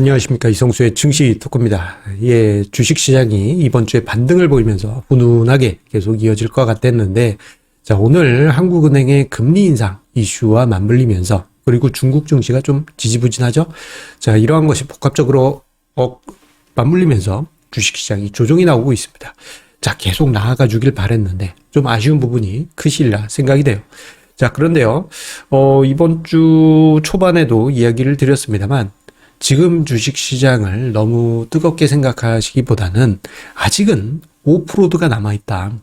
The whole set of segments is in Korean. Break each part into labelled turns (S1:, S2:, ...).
S1: 안녕하십니까. 이성수의 증시 토크입니다. 예, 주식시장이 이번 주에 반등을 보이면서 훈훈하게 계속 이어질 것 같았는데, 자, 오늘 한국은행의 금리 인상 이슈와 맞물리면서, 그리고 중국 증시가 좀 지지부진하죠? 자, 이러한 것이 복합적으로 맞물리면서 주식시장이 조정이 나오고 있습니다. 자, 계속 나아가 주길 바랬는데, 좀 아쉬운 부분이 크시리라 생각이 돼요. 자, 그런데요, 이번 주 초반에도 이야기를 드렸습니다만, 지금 주식시장을 너무 뜨겁게 생각하시기보다는 아직은 오프로드가 남아있다.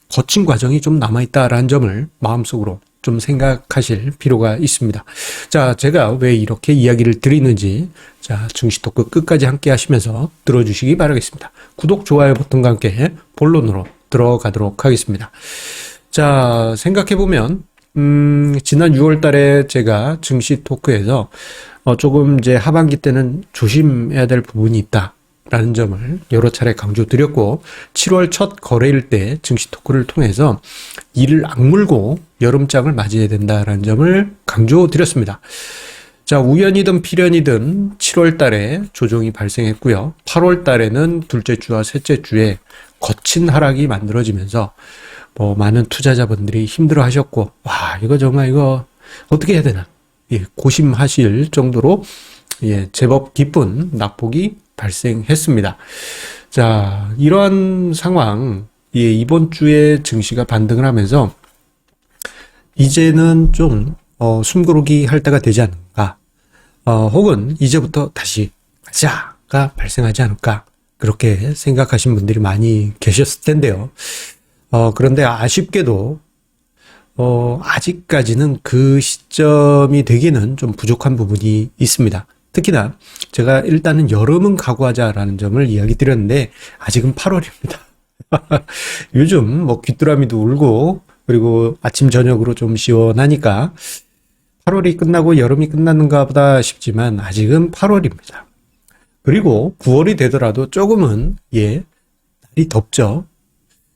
S1: 거친 과정이 좀 남아있다라는 점을 마음속으로 좀 생각하실 필요가 있습니다. 자, 제가 왜 이렇게 이야기를 드리는지, 자, 증시 토크 끝까지 함께 하시면서 들어주시기 바라겠습니다. 구독, 좋아요 버튼과 함께 본론으로 들어가도록 하겠습니다. 자, 생각해보면, 지난 6월 달에 제가 증시 토크에서 조금 이제 하반기 때는 조심해야 될 부분이 있다라는 점을 여러 차례 강조드렸고, 7월 첫 거래일 때 증시 토크를 통해서 이를 악물고 여름장을 맞이해야 된다라는 점을 강조드렸습니다. 자, 우연이든 필연이든 7월 달에 조정이 발생했고요. 8월 달에는 둘째 주와 셋째 주에 거친 하락이 만들어지면서 많은 투자자분들이 힘들어 하셨고, 와, 이거 어떻게 해야 되나? 예, 고심하실 정도로, 예, 제법 기쁜 낙폭이 발생했습니다. 자, 이러한 상황, 예, 이번 주에 증시가 반등을 하면서, 이제는 좀, 숨고르기 할 때가 되지 않을까. 혹은 이제부터 다시 가자가 발생하지 않을까. 그렇게 생각하신 분들이 많이 계셨을 텐데요. 그런데 아쉽게도, 아직까지는 그 시점이 되기는 좀 부족한 부분이 있습니다. 특히나 제가 일단은 여름은 각오하자라는 점을 이야기 드렸는데, 아직은 8월입니다. 요즘 귀뚜라미도 울고, 그리고 아침 저녁으로 좀 시원하니까 8월이 끝나고 여름이 끝났는가 보다 싶지만 아직은 8월입니다. 그리고 9월이 되더라도 조금은, 예, 날이 덥죠.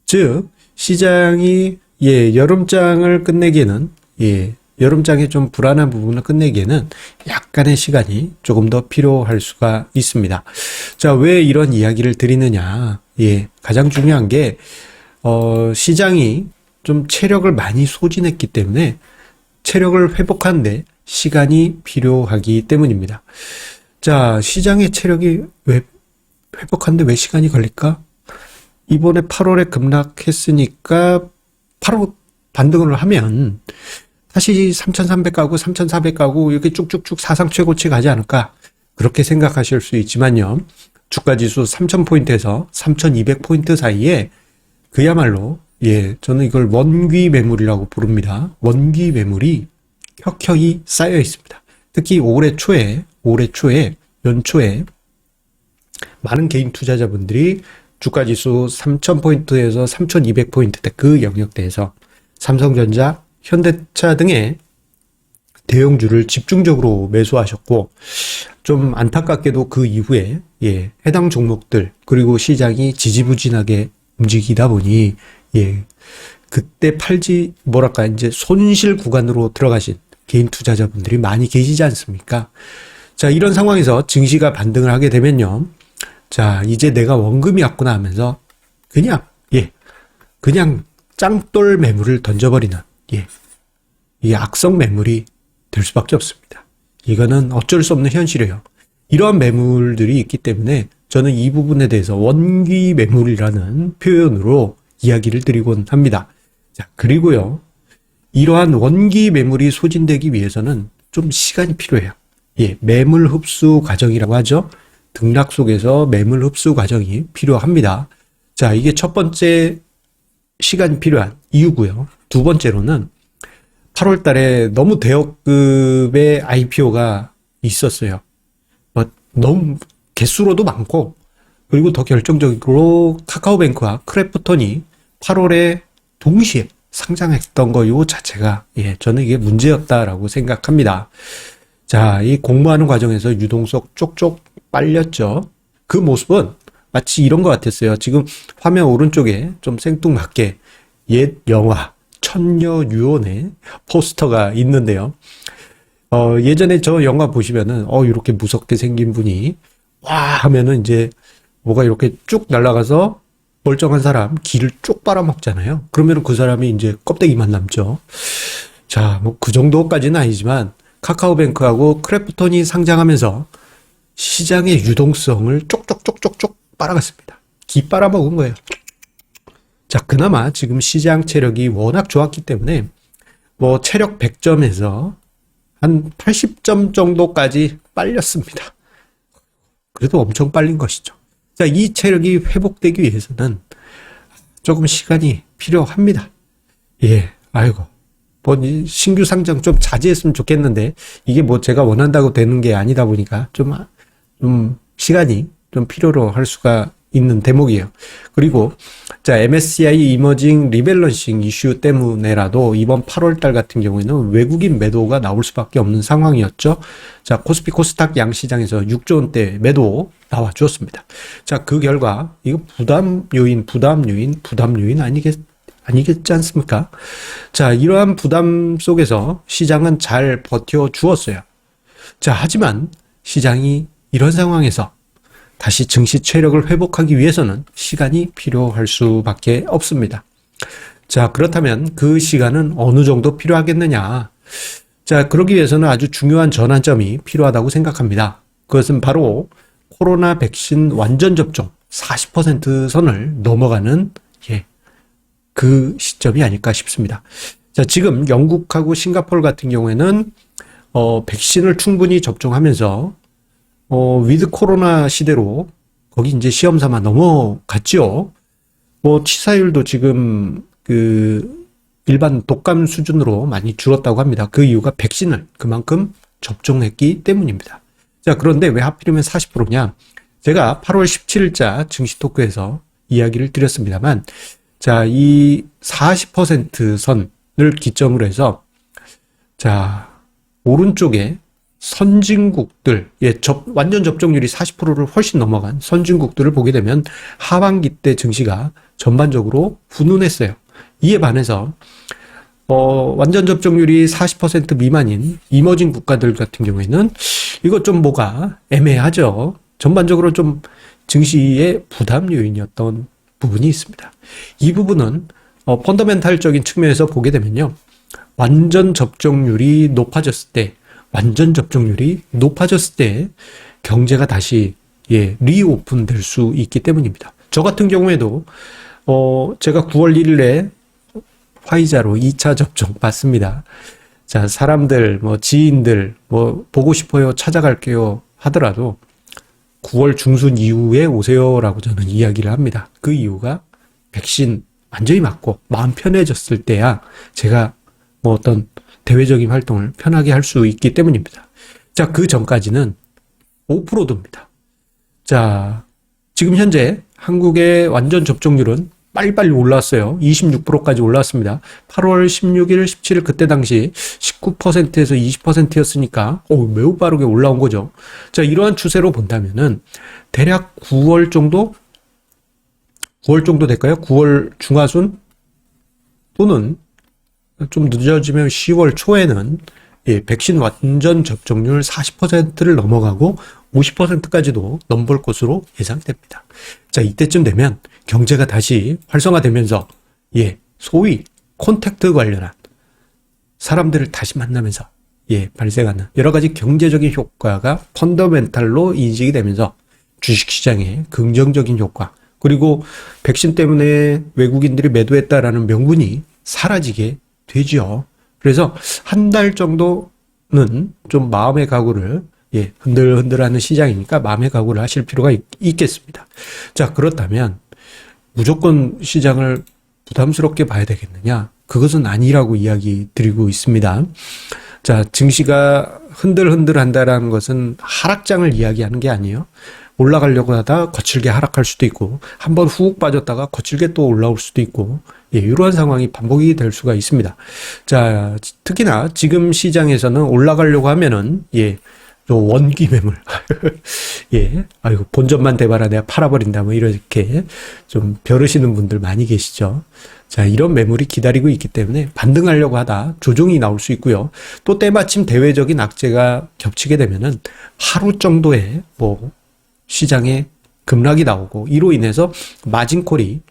S1: 즉, 시장이, 예, 여름장을 끝내기에는, 예, 여름장의 좀 불안한 부분을 끝내기에는 약간의 시간이 조금 더 필요할 수가 있습니다. 자, 왜 이런 이야기를 드리느냐. 예, 가장 중요한 게, 시장이 좀 체력을 많이 소진했기 때문에 체력을 회복하는데 시간이 필요하기 때문입니다. 자, 시장의 체력이 회복하는데 왜 시간이 걸릴까? 이번에 8월에 급락했으니까 8월 반등을 하면 다시 3,300 가고 3,400 가고 이렇게 쭉쭉쭉 사상 최고치 가지 않을까? 그렇게 생각하실 수 있지만요. 주가지수 3,000포인트에서 3,200포인트 사이에 그야말로, 예, 저는 이걸 원귀 매물이라고 부릅니다. 원귀 매물이 켜켜이 쌓여 있습니다. 특히 올해 초에, 연초에 많은 개인 투자자분들이 주가지수 3,000포인트에서 3,200포인트대 그 영역대에서 삼성전자, 현대차 등의 대형주를 집중적으로 매수하셨고, 좀 안타깝게도 그 이후에, 예, 해당 종목들, 그리고 시장이 지지부진하게 움직이다 보니, 예, 그때 이제 손실 구간으로 들어가신 개인 투자자분들이 많이 계시지 않습니까? 자, 이런 상황에서 증시가 반등을 하게 되면요. 자, 이제 내가 원금이 왔구나 하면서 그냥 짱돌 매물을 던져버리는, 예, 이 악성 매물이 될 수밖에 없습니다. 이거는 어쩔 수 없는 현실이에요. 이러한 매물들이 있기 때문에 저는 이 부분에 대해서 원귀 매물이라는 표현으로 이야기를 드리곤 합니다. 자, 그리고요, 이러한 원귀 매물이 소진되기 위해서는 좀 시간이 필요해요. 예, 매물 흡수 과정이라고 하죠. 등락 속에서 매물 흡수 과정이 필요합니다. 자, 이게 첫 번째 시간이 필요한 이유고요. 두 번째로는 8월 달에 너무 대역급의 IPO가 있었어요. 너무 개수로도 많고, 그리고 더 결정적으로 카카오뱅크와 크래프톤이 8월에 동시에 상장했던 거 요 자체가, 예, 저는 이게 문제였다라고 생각합니다. 자, 이 공모하는 과정에서 유동성 쪽쪽 빨렸죠. 그 모습은 마치 이런 것 같았어요. 지금 화면 오른쪽에 좀 생뚱맞게 옛 영화 천녀유혼의 포스터가 있는데요. 예전에 저 영화 보시면은, 이렇게 무섭게 생긴 분이 와 하면은 이제 뭐가 이렇게 쭉 날아가서 멀쩡한 사람 기를 쭉 빨아먹잖아요. 그러면 그 사람이 이제 껍데기만 남죠. 자, 뭐 그 정도까지는 아니지만 카카오뱅크하고 크래프톤이 상장하면서 시장의 유동성을 쪽쪽쪽쪽쪽 빨아갔습니다. 기 빨아먹은 거예요. 자, 그나마 지금 시장 체력이 워낙 좋았기 때문에 뭐 체력 100점에서 한 80점 정도까지 빨렸습니다. 그래도 엄청 빨린 것이죠. 자, 이 체력이 회복되기 위해서는 조금 시간이 필요합니다. 예, 아이고. 뭐, 신규 상장 좀 자제했으면 좋겠는데, 이게 뭐 제가 원한다고 되는 게 아니다 보니까 좀 시간이 좀 필요로 할 수가 있는 대목이에요. 그리고, 자, MSCI 이머징 리밸런싱 이슈 때문에라도 이번 8월 달 같은 경우에는 외국인 매도가 나올 수밖에 없는 상황이었죠. 자, 코스피 코스닥 양시장에서 6조 원대 매도 나와 주었습니다. 자, 그 결과, 이거 부담 요인 아니겠지 않습니까? 자, 이러한 부담 속에서 시장은 잘 버텨 주었어요. 자, 하지만 시장이 이런 상황에서 다시 증시 체력을 회복하기 위해서는 시간이 필요할 수밖에 없습니다. 자, 그렇다면 그 시간은 어느 정도 필요하겠느냐? 자, 그러기 위해서는 아주 중요한 전환점이 필요하다고 생각합니다. 그것은 바로 코로나 백신 완전 접종 40% 선을 넘어가는 그 시점이 아닐까 싶습니다. 자, 지금 영국하고 싱가포르 같은 경우에는 백신을 충분히 접종하면서 위드 코로나 시대로 거기 이제 시험 삼아 넘어갔죠. 뭐 치사율도 지금 그 일반 독감 수준으로 많이 줄었다고 합니다. 그 이유가 백신을 그만큼 접종했기 때문입니다. 자, 그런데 왜 하필이면 40%냐? 제가 8월 17일자 증시 토크에서 이야기를 드렸습니다만, 자, 이 40% 선을 기점으로 해서, 자, 오른쪽에 선진국들, 완전 접종률이 40%를 훨씬 넘어간 선진국들을 보게 되면 하반기 때 증시가 전반적으로 훈훈했어요. 이에 반해서, 완전 접종률이 40% 미만인 이머징 국가들 같은 경우에는 이거 좀 뭐가 애매하죠. 전반적으로 좀 증시의 부담 요인이었던 부분이 있습니다. 이 부분은 펀더멘탈적인 측면에서 보게 되면요. 완전 접종률이 높아졌을 때 경제가 다시 리오픈 될 수 있기 때문입니다. 저 같은 경우에도 제가 9월 1일에 화이자로 2차 접종 받습니다. 자, 사람들, 지인들, 보고 싶어요, 찾아갈게요 하더라도 9월 중순 이후에 오세요라고 저는 이야기를 합니다. 그 이유가 백신 완전히 맞고 마음 편해졌을 때야 제가 어떤 대외적인 활동을 편하게 할 수 있기 때문입니다. 자, 그 전까지는 5%도입니다. 자, 지금 현재 한국의 완전 접종률은 빨리빨리 올라왔어요. 26%까지 올라왔습니다. 8월 16일, 17일 그때 당시 19%에서 20%였으니까 매우 빠르게 올라온 거죠. 자, 이러한 추세로 본다면은 대략 9월 정도 될까요? 9월 중하순 또는 좀 늦어지면 10월 초에는 백신 완전 접종률 40%를 넘어가고 50%까지도 넘볼 것으로 예상됩니다. 자, 이때쯤 되면 경제가 다시 활성화되면서 소위 콘택트 관련한 사람들을 다시 만나면서 발생하는 여러 가지 경제적인 효과가 펀더멘탈로 인식이 되면서 주식시장에 긍정적인 효과, 그리고 백신 때문에 외국인들이 매도했다라는 명분이 사라지게 되죠. 그래서 한 달 정도는 좀 마음의 각오를 흔들흔들하는 시장이니까 마음의 각오를 하실 필요가 있겠습니다. 자, 그렇다면 무조건 시장을 부담스럽게 봐야 되겠느냐? 그것은 아니라고 이야기 드리고 있습니다. 자, 증시가 흔들흔들한다라는 것은 하락장을 이야기하는 게 아니에요. 올라가려고 하다 거칠게 하락할 수도 있고 한번 훅 빠졌다가 거칠게 또 올라올 수도 있고 이러한 상황이 반복이 될 수가 있습니다. 자, 특히나 지금 시장에서는 올라가려고 하면은 원기 매물 아이고 본전만 대봐라 내가 팔아버린다 이렇게 좀 벼르시는 분들 많이 계시죠. 자, 이런 매물이 기다리고 있기 때문에 반등하려고 하다 조정이 나올 수 있고요. 또 때마침 대외적인 악재가 겹치게 되면은 하루 정도의 시장에 급락이 나오고 이로 인해서 마진콜이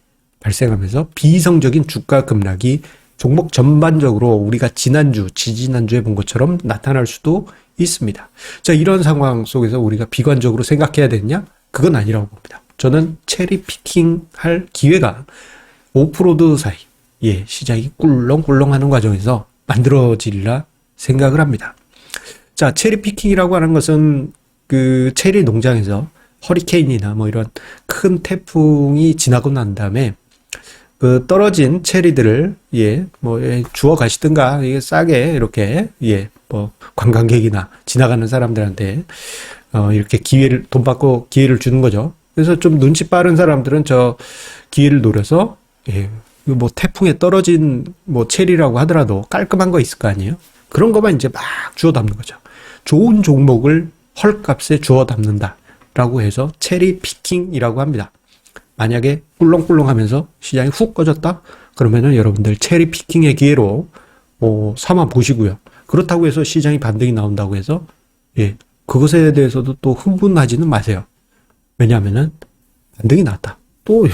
S1: 발생하면서 비이성적인 주가 급락이 종목 전반적으로 우리가 지난주, 지지난주에 본 것처럼 나타날 수도 있습니다. 자, 이런 상황 속에서 우리가 비관적으로 생각해야 되느냐? 그건 아니라고 봅니다. 저는 체리 피킹 할 기회가 5%도 사이, 예, 시장이 꿀렁꿀렁하는 과정에서 만들어지리라 생각을 합니다. 자, 체리 피킹이라고 하는 것은 그 체리 농장에서 허리케인이나 뭐 이런 큰 태풍이 지나고 난 다음에 그 떨어진 체리들을 주워 가시든가 이게 싸게 이렇게 뭐 관광객이나 지나가는 사람들한테 이렇게 돈 받고 기회를 주는 거죠. 그래서 좀 눈치 빠른 사람들은 저 기회를 노려서 뭐 태풍에 떨어진 뭐 체리라고 하더라도 깔끔한 거 있을 거 아니에요. 그런 거만 이제 막 주워 담는 거죠. 좋은 종목을 헐값에 주워 담는다라고 해서 체리 피킹이라고 합니다. 만약에 꿀렁꿀렁하면서 시장이 훅 꺼졌다? 그러면은 여러분들 체리 피킹의 기회로 삼아 보시고요. 그렇다고 해서 시장이 반등이 나온다고 해서 그것에 대해서도 또 흥분하지는 마세요. 왜냐하면은 반등이 나왔다. 또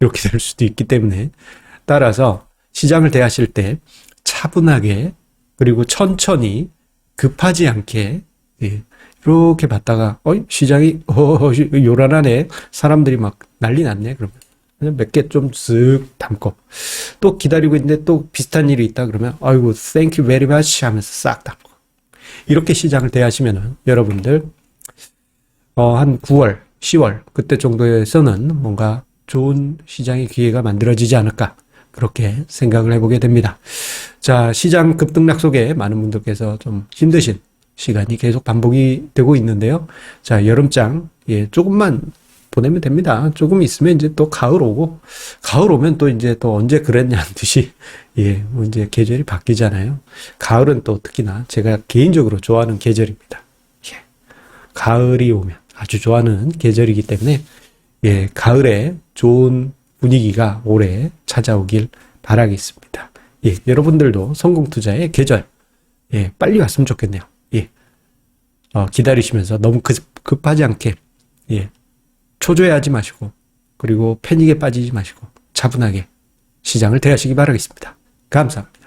S1: 이렇게 될 수도 있기 때문에 따라서 시장을 대하실 때 차분하게 그리고 천천히 급하지 않게 이렇게 봤다가 시장이 요란하네, 사람들이 막 난리 났네, 그러면 그냥 몇 개 좀 쓱 담고 또 기다리고 있는데 또 비슷한 일이 있다 그러면 아이고 thank you very much 하면서 싹 담고 이렇게 시장을 대하시면은 여러분들 한 9월 10월 그때 정도에서는 뭔가 좋은 시장의 기회가 만들어지지 않을까, 그렇게 생각을 해보게 됩니다. 자, 시장 급등락 속에 많은 분들께서 좀 힘드신 시간이 계속 반복이 되고 있는데요. 자, 여름장, 조금만 보내면 됩니다. 조금 있으면 이제 또 가을 오고, 가을 오면 또 이제 또 언제 그랬냐는 듯이, 뭐 이제 계절이 바뀌잖아요. 가을은 또 특히나 제가 개인적으로 좋아하는 계절입니다. 가을이 오면 아주 좋아하는 계절이기 때문에, 가을에 좋은 분위기가 올해 찾아오길 바라겠습니다. 여러분들도 성공 투자의 계절, 빨리 왔으면 좋겠네요. 기다리시면서 너무 급하지 않게, 초조해하지 마시고, 그리고 패닉에 빠지지 마시고, 차분하게 시장을 대하시기 바라겠습니다. 감사합니다.